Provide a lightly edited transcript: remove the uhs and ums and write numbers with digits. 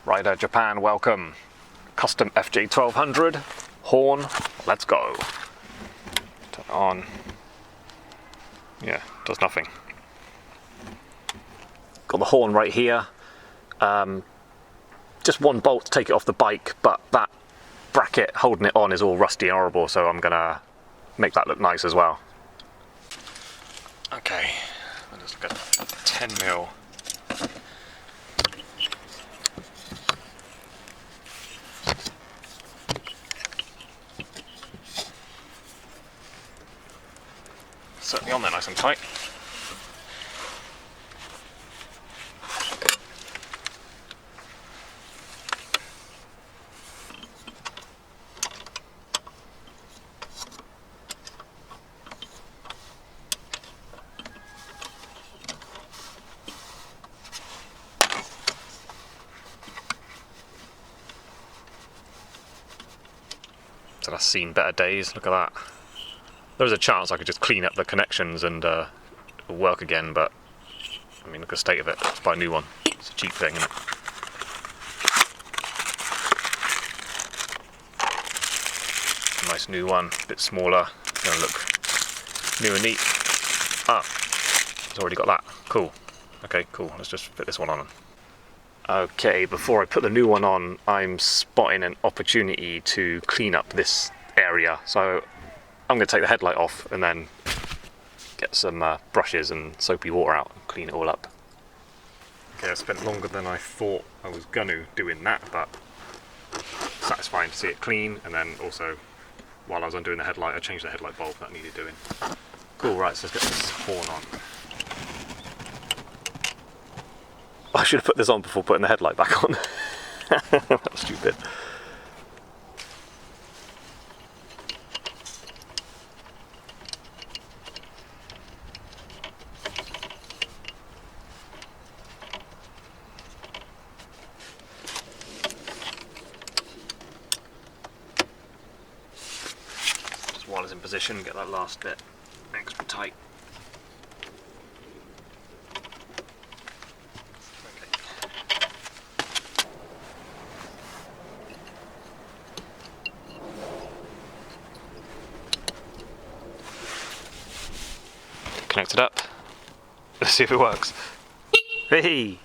Rider Japan, welcome. Custom FJ1200, horn, let's go. Turn it on. Yeah, does nothing. Got the horn right here. Just one bolt to take it off the bike, but that bracket holding it on is all rusty and horrible, so I'm gonna make that look nice as well. Okay, let's look at 10mm. Certainly on there nice and tight. So that's seen better days, look at that. There's a chance I could just clean up the connections and it'll work again, but I mean, look at the state of it. Let's buy a new one. It's a cheap thing, isn't it? Nice new one, a bit smaller. It's gonna look new and neat. Ah, it's already got that. Cool. Okay, cool. Let's just fit this one on. Okay, before I put the new one on, I'm spotting an opportunity to clean up this area. So I'm going to take the headlight off and then get some brushes and soapy water out and clean it all up. Okay, I spent longer than I thought I was going to doing that, but satisfying to see it clean. And then also, while I was undoing the headlight, I changed the headlight bulb that needed doing. Cool, right, so let's get this horn on. I should have put this on before putting the headlight back on. That was stupid. Just while it's in position, get that last bit extra tight. Connect it up. Let's see if it works. Hey!